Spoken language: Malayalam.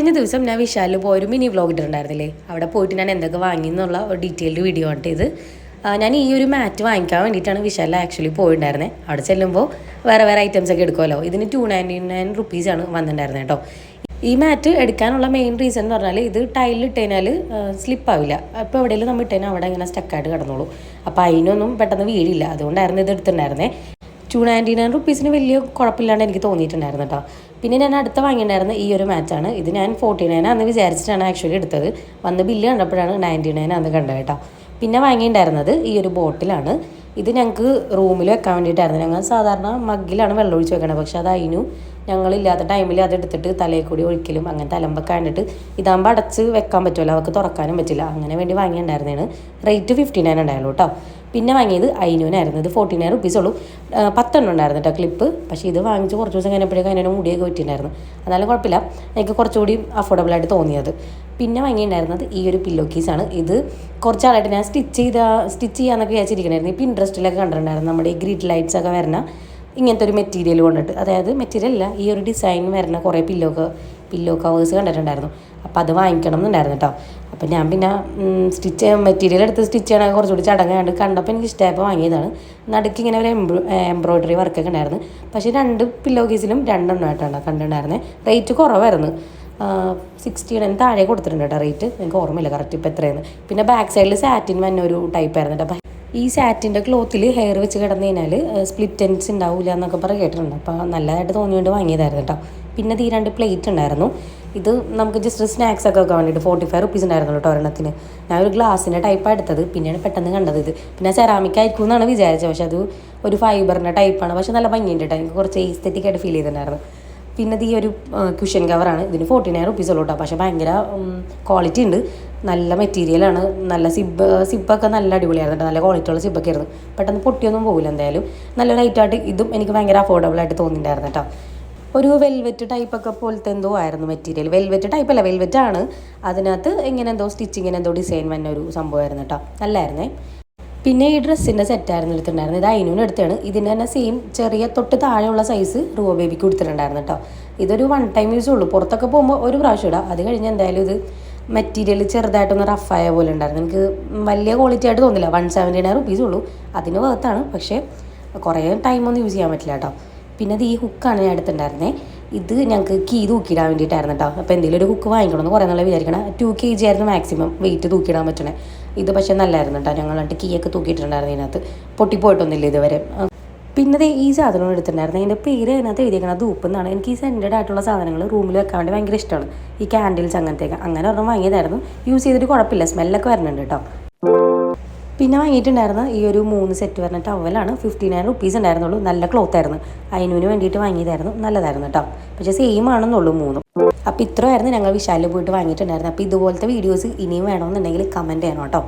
കഴിഞ്ഞ ദിവസം ഞാൻ വിശാലിൽ പോയൊരു മിനി വ്ലോഗ് ഇട്ടിട്ടുണ്ടായിരുന്നില്ലേ, അവിടെ പോയിട്ട് ഞാൻ എന്തൊക്കെ വാങ്ങി എന്നുള്ള ഒരു ഡീറ്റെയിൽഡ് വീഡിയോ ആണ് ഇത്. ഞാൻ ഈ ഒരു മാറ്റ് വാങ്ങിക്കാൻ വേണ്ടിയിട്ടാണ് വിശാലിൽ ആക്ച്വലി പോയിട്ടുണ്ടായിരുന്നത്. അവിടെ ചെല്ലുമ്പോൾ വേറെ ഐറ്റംസ് ഒക്കെ എടുക്കുമല്ലോ. ഇതിന് 299 റുപ്പീസാണ് വന്നിട്ടുണ്ടായിരുന്നത് കേട്ടോ. ഈ മാറ്റ് എടുക്കാനുള്ള മെയിൻ റീസൺ എന്ന് പറഞ്ഞാൽ ഇത് ടൈലിട്ട് കഴിഞ്ഞാൽ സ്ലിപ്പാവില്ല. അപ്പോൾ എവിടെയെങ്കിലും നമ്മൾ ഇട്ട് കഴിഞ്ഞാൽ അവിടെ ഇങ്ങനെ സ്റ്റക്കായിട്ട് കിടന്നോളൂ. അപ്പോൾ അതിനൊന്നും പെട്ടെന്ന് വീഴില്ല. അതുകൊണ്ടായിരുന്നു ഇത് എടുത്തിട്ടുണ്ടായിരുന്നത്. 299 റുപ്പീസിന് വലിയ കുഴപ്പമില്ലാണ്ട് എനിക്ക് തോന്നിയിട്ടുണ്ടായിരുന്നു കേട്ടോ. പിന്നെ ഞാൻ അടുത്ത വാങ്ങിയിട്ടുണ്ടായിരുന്ന ഈ ഒരു മാച്ചാണ്. ഇത് ഞാൻ 49 ആണെന്ന് വിചാരിച്ചിട്ടാണ് ആക്ച്വലി എടുത്തത്. വന്ന് ബില്ല് കണ്ടപ്പോഴാണ് 99 ആണെന്ന് കണ്ടത് കേട്ടോ. പിന്നെ വാങ്ങിയിട്ടുണ്ടായിരുന്നത് ഈ ഒരു ബോട്ടിലാണ്. ഇത് ഞങ്ങൾക്ക് റൂമിൽ വെക്കാൻ വേണ്ടിയിട്ടായിരുന്നു. ഞങ്ങൾ സാധാരണ മഗ്ഗിലാണ് വെള്ളം ഒഴിച്ച് വെക്കണത്. പക്ഷെ അത് അതിനു ഞങ്ങളില്ലാത്ത ടൈമിൽ അതെടുത്തിട്ട് തലയിൽ കൂടി ഒഴിക്കലും അങ്ങനത്തെ അലമ്പൊക്കെ കണ്ടിട്ട് ഇതാകുമ്പോൾ അടച്ച് വെക്കാൻ പറ്റുമല്ലോ, അവർക്ക് തുറക്കാനും പറ്റില്ല. അങ്ങനെ വേണ്ടി വാങ്ങിയിട്ടുണ്ടായിരുന്നതാണ്. റേറ്റ് 59 ഉണ്ടായുള്ളൂ കേട്ടോ. പിന്നെ വാങ്ങിയത് അയിനുവിനായിരുന്നു. ഇത് 49 റുപ്പീസ് ഉള്ളൂ. 10 ഉണ്ടായിരുന്നു കേട്ടോ ക്ലിപ്പ്. പക്ഷേ ഇത് വാങ്ങിച്ച് കുറച്ച് ദിവസം കഴിഞ്ഞപ്പോഴേക്കും അതിനെ മുടിയൊക്കെ പറ്റിയിട്ടുണ്ടായിരുന്നു. എന്നാലും കുഴപ്പമില്ല, എനിക്ക് കുറച്ചുകൂടി അഫോർഡബിളായിട്ട് തോന്നിയത്. പിന്നെ വാങ്ങിയിട്ടുണ്ടായിരുന്നത് ഈ ഒരു പില്ലോ കേസാണ്. ഇത് കുറച്ചാളായിട്ട് ഞാൻ സ്റ്റിച്ച് ചെയ്യാമെന്നൊക്കെ വിചാരിച്ചിരിക്കണമായിരുന്നു. ഇപ്പോൾ ഇൻട്രസ്റ്റിലൊക്കെ കണ്ടിട്ടുണ്ടായിരുന്നു നമ്മുടെ ഈ ഗ്രിഡ് ലൈറ്റ്സ് ഒക്കെ വരുന്ന ഇങ്ങനത്തെ ഒരു മെറ്റീരിയൽ കൊണ്ടിട്ട്, അതായത് മെറ്റീരിയൽ അല്ല, ഈ ഒരു ഡിസൈൻ വരുന്ന കുറേ പില്ലോ കവേഴ്സ് കണ്ടിട്ടുണ്ടായിരുന്നു. അപ്പോൾ അത് വാങ്ങിക്കണം എന്നുണ്ടായിരുന്നു കേട്ടോ. അപ്പോൾ ഞാൻ പിന്നെ മെറ്റീരിയൽ എടുത്ത് സ്റ്റിച്ച് ചെയ്യണമെങ്കിൽ കുറച്ചുകൂടി ചടങ്ങാണ്ട് കണ്ടപ്പോൾ എനിക്ക് ഇഷ്ടമായപ്പോൾ വാങ്ങിയതാണ്. നടുക്ക് ഇങ്ങനെ ഒരു എംബ്രോയ്ഡറി വർക്കൊക്കെ ഉണ്ടായിരുന്നു. പക്ഷേ 2 പില്ലോ കേസിലും 2 ആയിട്ടാണ് കണ്ടിട്ടുണ്ടായിരുന്നത്. റേറ്റ് കുറവായിരുന്നു. 60 താഴെ കൊടുത്തിട്ടുണ്ട് കേട്ടോ റേറ്റ്. എനിക്ക് ഓർമ്മയില്ല കറക്റ്റ് ഇപ്പോൾ എത്രയാണ്. പിന്നെ ബാക്ക് സൈഡിൽ സാറ്റിൻ വന്ന ഒരു ടൈപ്പ് ആയിരുന്നു കേട്ടോ. ഈ സാറ്റിൻ്റെ ക്ലോത്തിൽ ഹെയർ വെച്ച് കിടന്നു കഴിഞ്ഞാൽ സ്പ്ലിറ്റ് എൻഡ്സ് ഉണ്ടാവില്ല എന്നൊക്കെ പറഞ്ഞ് കേട്ടിട്ടുണ്ട്. അപ്പോൾ നല്ലതായിട്ട് തോന്നിയുകൊണ്ട് വാങ്ങിയതായിരുന്നു കേട്ടോ. പിന്നെ ഈ 2 പ്ലേറ്റ് ഉണ്ടായിരുന്നു. ഇത് നമുക്ക് ജസ്റ്റ് സ്നാക്സ് ഒക്കെ വെക്കാൻ വേണ്ടിയിട്ട് 45 റുപ്പീസ് ഉണ്ടായിരുന്നു കേട്ടോ ഒരെണ്ണത്തിന്. ഞാൻ ഒരു ഗ്ലാസിൻ്റെ ടൈപ്പാണ് എടുത്തത്. പിന്നെയാണ് പെട്ടെന്ന് കണ്ടത് ഇത്. പിന്നെ സെറാമിക് ആയിരിക്കും എന്നാണ് വിചാരിച്ചത്. പക്ഷെ അത് ഒരു ഫൈബറിൻ്റെ ടൈപ്പാണ്. പക്ഷെ നല്ല ഭംഗിയുണ്ട് കേട്ടോ. എനിക്ക് കുറച്ച് എസ്തെറ്റിക് ആയിട്ട് ഫീൽ ചെയ്തിട്ടുണ്ടായിരുന്നു. പിന്നെ ഈ ഒരു കുഷൻ കവറാണ്. ഇതിന് 49 റുപ്പീസ് ഉള്ളൂ കേട്ടോ. പക്ഷേ ഭയങ്കര ക്വാളിറ്റി ഉണ്ട്. നല്ല മെറ്റീരിയലാണ്. നല്ല സിബ്ബൊക്കെ നല്ല അടിപൊളിയായിരുന്നു കേട്ടോ. നല്ല ക്വാളിറ്റിയുള്ള സിബ്ബൊക്കെ ആയിരുന്നു. പെട്ടെന്ന് പൊട്ടിയൊന്നും പോകില്ല. എന്തായാലും നല്ല ലൈറ്റായിട്ട് ഇതും എനിക്ക് ഭയങ്കര അഫോർഡബിളായിട്ട് തോന്നിയിട്ടുണ്ടായിരുന്നു കേട്ടോ. ഒരു വെൽവെറ്റ് ടൈപ്പൊക്കെ പോലത്തെ എന്തോ ആയിരുന്നു മെറ്റീരിയൽ. വെൽവെറ്റ് ടൈപ്പല്ല, വെൽവെറ്റാണ്. അതിനകത്ത് ഇങ്ങനെ എന്തോ സ്റ്റിച്ചിങ്ങിന് എന്തോ ഡിസൈൻ വന്ന ഒരു സംഭവമായിരുന്നു കേട്ടോ. നല്ലായിരുന്നേ. പിന്നെ ഈ ഡ്രസ്സിൻ്റെ സെറ്റായിരുന്നു എടുത്തിട്ടുണ്ടായിരുന്നു. ഇത് അയിനൂന് എടുത്താണ്. ഇതിൻ്റെ തന്നെ സെയിം ചെറിയ തൊട്ട് താഴെയുള്ള സൈസ് റൂബ ബേബിക്ക് കൊടുത്തിട്ടുണ്ടായിരുന്നു കേട്ടോ. ഇതൊരു 1 ടൈം യൂസ് ഉള്ളൂ. പുറത്തൊക്കെ പോകുമ്പോൾ ഒരു പ്രാവശ്യം ഇടാം. അത് കഴിഞ്ഞ് എന്തായാലും ഇത് മെറ്റീരിയൽ ചെറുതായിട്ടൊന്ന് റഫായ പോലെ ഉണ്ടായിരുന്നു. എനിക്ക് വലിയ ക്വാളിറ്റി ആയിട്ട് തോന്നില്ല. 179 റുപ്പീസ് ഉള്ളൂ. അതിന് വേർത്താണ്. പക്ഷേ കുറേ ടൈമൊന്നും യൂസ് ചെയ്യാൻ പറ്റില്ല കേട്ടോ. പിന്നെ ഈ ഹുക്കാണ് ഞാൻ എടുത്തിട്ടുണ്ടായിരുന്നത്. ഇത് ഞങ്ങൾക്ക് കീ തൂക്കിയിടാൻ വേണ്ടിയിട്ടായിരുന്നു കേട്ടോ. അപ്പോൾ എന്തെങ്കിലും ഒരു ഹുക്ക് വാങ്ങിക്കണമെന്ന് കുറേ നാളെ വിചാരിക്കണം. 2 kg ആയിരുന്നു മാക്സിമം വെയിറ്റ് തൂക്കിയിടാൻ പറ്റണേ. ഇത് പക്ഷേ നല്ലായിരുന്നു കേട്ടോ. ഞങ്ങളായിട്ട് കീയൊക്കെ തൂക്കിയിട്ടുണ്ടായിരുന്നു. ഇതിനകത്ത് പൊട്ടിപ്പോയിട്ടൊന്നുമില്ല ഇതുവരെ. പിന്നെ ഈ സാധനം എടുത്തിട്ടുണ്ടായിരുന്നു. അതിൻ്റെ പേര് അതിനകത്ത് എഴുതിയേക്കണം ധൂപ്പ് എന്നാണ്. എനിക്ക് ഈ സെൻറ്റഡ് ആയിട്ടുള്ള സാധനങ്ങൾ റൂമിൽ വെക്കാൻ വേണ്ടി ഭയങ്കര ഇഷ്ടമാണ്. ഈ ക്യാൻഡിൽസ് അങ്ങനത്തെയൊക്കെ. അങ്ങനെ ഒരെണ്ണം വാങ്ങിയതായിരുന്നു. യൂസ് ചെയ്തിട്ട് കുഴപ്പമില്ല. സ്മെല്ലൊക്കെ വരുന്നുണ്ട് കേട്ടോ. പിന്നെ വാങ്ങിയിട്ടുണ്ടായിരുന്ന ഈ ഒരു 3 സെറ്റ് വരുന്ന ടവലാണ്. 59 റുപ്പീസ് ഉണ്ടായിരുന്നുള്ളൂ. നല്ല ക്ലോത്ത് ആയിരുന്നു. അതിനു വേണ്ടിയിട്ട് വാങ്ങിയതായിരുന്നു. നല്ലതായിരുന്നു കേട്ടോ. പക്ഷേ സെയിം ആണെന്നുള്ളൂ 3. അപ്പോൾ ഇത്രയായിരുന്നു ഞങ്ങൾ വിശാലിൽ പോയിട്ട് വാങ്ങിയിട്ടുണ്ടായിരുന്നത്. അപ്പോൾ ഇതുപോലത്തെ വീഡിയോസ് ഇനിയും വേണമെന്നുണ്ടെങ്കിൽ കമൻറ്റ് ചെയ്യണം കേട്ടോ.